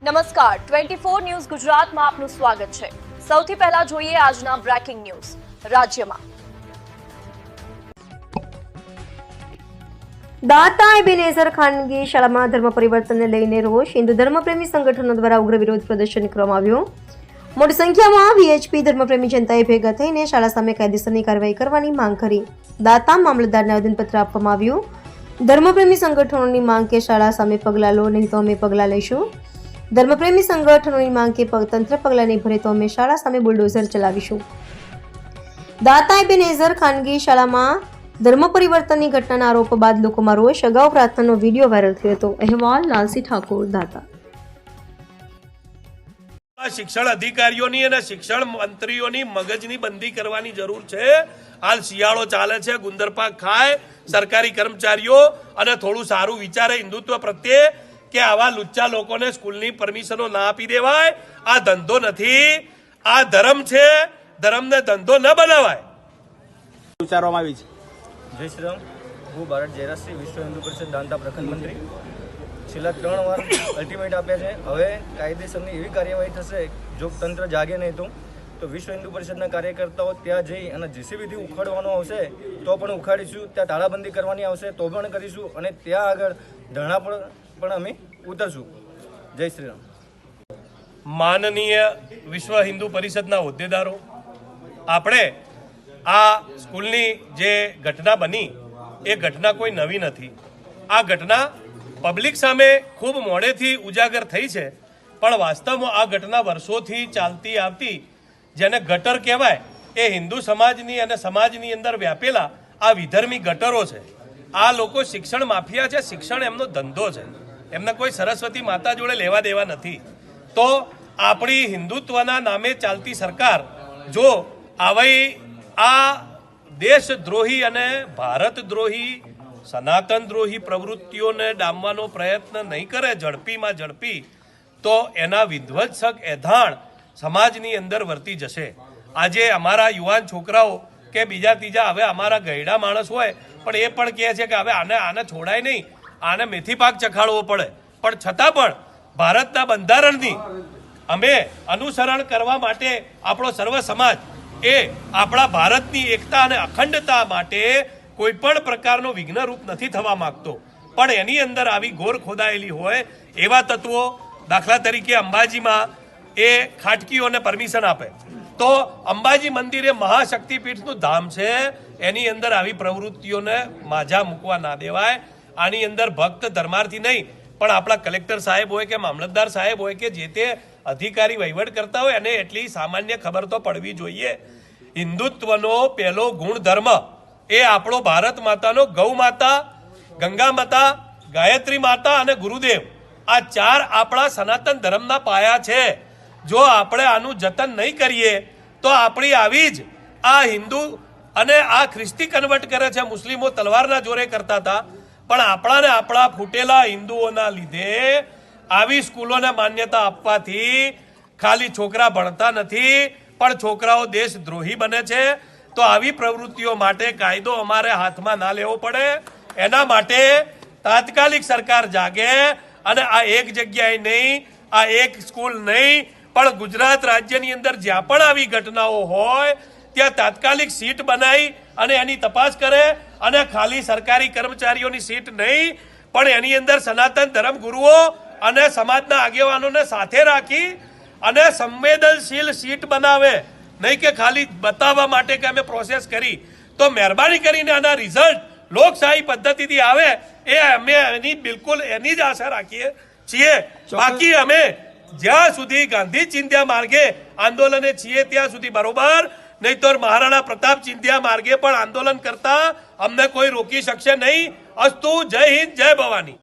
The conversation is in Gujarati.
નમસ્કાર 24 ન્યૂઝ ગુજરાતમાં આપનું સ્વાગત છે। સૌથી પહેલા જોઈએ આજના બ્રેકિંગ ન્યૂઝ। રાજ્યમાં દાતા એબેનેઝર ખાનગી શાળામાં ધર્મ પરિવર્તનને લઈને રોષ હિન્દુ ધર્મપ્રેમી સંગઠનો દ્વારા ઉગ્ર વિરોધ પ્રદર્શન કરવામાં આવ્યું। મોટી સંખ્યામાં વીએચપી ધર્મપ્રેમી જનતાએ ભેગા થઈને શાળા સામે કાયદેસરની કાર્યવાહી કરવાની માંગ કરી દાતા મામલતદારને આવેદનપત્ર આપવામાં આવ્યું। ધર્મપ્રેમી સંગઠનોની માંગ કે શાળા સામે પગલાં લો, નહીં તો અમે પગલાં લઈશું। ધર્મપ્રેમી સંગઠનોની માંગ કે તંત્ર પગલાં નહીં ભરે તો અમે શાળા સામે બુલડોઝર ચલાવીશું। દાતા એબેનેઝર ખાનગી શાળામાં ધર્મ પરિવર્તનની ઘટનાના આરોપ બાદ લોકોમાં રોષ। અગાઉ પ્રાર્થનાનો વિડીયો વાયરલ થયો હતો। અહેવાલ લાલસી ઠાકોર, દાતા। શિક્ષણ અધિકારીઓની અને શિક્ષણ મંત્રીઓની મગજની બંધી કરવાની જરૂર છે। હાલ શિયાળો ચાલે છે, ગુંદરપાક ખાય સરકારી કર્મચારીઓ અને થોડું સારું વિચારે હિન્દુત્વ પ્રત્યે કે આવા લુચ્ચા લોકોને સ્કૂલની પરમિશનો ના આપી દેવાય। આ ધંધો નથી, આ ધર્મ છે, ધર્મને ધંધો ન બનાવાય। વિચારવામાં આવી છે। જય શ્રી રામ। હું ભારત જયરાજસિંહ, વિશ્વ હિન્દુ પરિષદ દાંતા પ્રખંડ મંત્રી। છેલ્લા 3 વાર અલ્ટિમેટ આપ્યા છે। હવે કાયદેસરની એવી કાર્યવાહી થશે જો તંત્ર જાગે નહીં તો વિશ્વ હિન્દુ પરિષદના કાર્યકર્તાઓ ત્યાં જઈ અને જેસીબીથી ઉખાડવાનો આવશે તો પણ ઉખાડીશું, ત્યાં તાળાબંધી કરવાની આવશે તો પણ કરીશું અને ત્યાં આગળ ધરણા પણ અમે ઉતરશું। જય શ્રી રામ। માનનીય વિશ્વ હિન્દુ પરિષદના હોદ્દેદારો, આપણે આ સ્કૂલની જે ઘટના બની એ ઘટના કોઈ નવી નથી। આ ઘટના પબ્લિક સામે ખૂબ મોડેથી ઉજાગર થઈ છે, પણ વાસ્તવમાં આ ઘટના વર્ષોથી ચાલતી આવતી, જેને ગટર કહેવાય, એ હિન્દુ સમાજની અને સમાજની અંદર વ્યાપેલા આ વિધર્મી ગટરો છે। આ લોકો શિક્ષણ માફિયા છે, શિક્ષણ એમનો ધંધો છે, એમને કોઈ સરસ્વતી માતા જોડે લેવા દેવા નથી। તો આપણી હિન્દુત્વના નામે ચાલતી સરકાર જો આવી આ દેશદ્રોહી અને ભારતદ્રોહી સનાતન દ્રોહી પ્રવૃત્તિઓને ડામવાનો પ્રયત્ન નહીં કરે ઝડપીમાં ઝડપી, તો એના વિધ્વંસક એધાણ સમાજની અંદર વર્તી જશે। આજે અમારા યુવાન છોકરાઓ કે બીજા ત્રીજા, હવે અમારા ગયડા માણસ હોય પણ એ પણ કહે છે કે હવે આને છોડાય નહીં, આને મેથી પાક ચખાડવો પડે, પણ છતાં પણ ભારતના બંધારણની અમે અનુસરણ કરવા માટે આપણો સર્વ સમાજ એ આપણા ભારતની એકતા અને અખંડતા માટે કોઈ પણ પ્રકારનો વિઘ્નરૂપ નથી થવા માંગતો, પણ એની અંદર આવી ઘોર ખોદાયેલી હોય એવા તત્વો, દાખલા તરીકે અંબાજીમાં એ ખાટકીઓને પરમિશન આપે તો અંબાજી મંદિર એ મહાશક્તિપીઠનું ધામ છે, એની અંદર આવી પ્રવૃત્તિઓને માઝા મૂકવા ના દેવાય। આની અંદર ભક્ત ધર્માર્થી નહીં પણ આપણા કલેક્ટર સાહેબ હોય કે મામલતદાર સાહેબ હોય કે જે તે અધિકારી વહીવટ કરતા હોય એને એટલી સામાન્ય ખબર તો પડવી જોઈએ। હિન્દુત્વનો પહેલો ગુણધર્મ એ આપણો ભારત માતાનો ગૌ માતા, ગંગા માતા, ગાયત્રી માતા અને ગુરુદેવ, આ 4 આપણા સનાતન ધર્મના પાયા છે। જો આપણે આનું જતન નહીં કરીએ તો આપણી આવી જ આ હિન્દુ અને આ ખ્રિસ્તી કન્વર્ટ કરે છે, મુસ્લિમો તલવારના જોરે કરતા હતા, પણ આપણાને આપણા ફૂટેલા હિન્દુઓના લીધે આવી સ્કૂલોને માન્યતા આપવાથી ખાલી છોકરા ભણતા નથી પણ છોકરાઓ દેશદ્રોહી બને છે। તો આવી પ્રવૃત્તિઓ માટે કાયદો અમારે હાથમાં ના લેવો પડે, એના માટે તાત્કાલિક સરકાર જાગે અને આ એક જગ્યાએ નહીં, આ એક સ્કૂલ નહીં પણ ગુજરાત રાજ્યની અંદર જ્યાં પણ આવી ઘટનાઓ હોય ત્યાં તાત્કાલિક સીટ બનાવી અને એની તપાસ કરે અને ખાલી સરકારી કર્મચારીઓની સીટ નહીં પણ એની અંદર સનાતન ધર્મ ગુરુઓ અને સમાજના આગેવાનોને સાથે રાખી અને સંવેદનશીલ સીટ બનાવે, નહીં કે ખાલી બતાવવા માટે કે અમે પ્રોસેસ કરી। તો મહેરબાની કરીને આના રિઝલ્ટ લોકશાહી પદ્ધતિથી આવે એ અમે એની બિલકુલ એની જ આશા રાખીએ છીએ। બાકી અમે જ્યાં સુધી ગાંધી ચિંધ્યા માર્ગે આંદોલને છીએ ત્યાં સુધી બરોબર, નહીં તો મહારાણા પ્રતાપ ચિંધ્યા માર્ગે પણ આંદોલન કરતા અમને કોઈ રોકી શકશે નહીં। અસ્તુ, જય હિન્દ, જય ભવાની।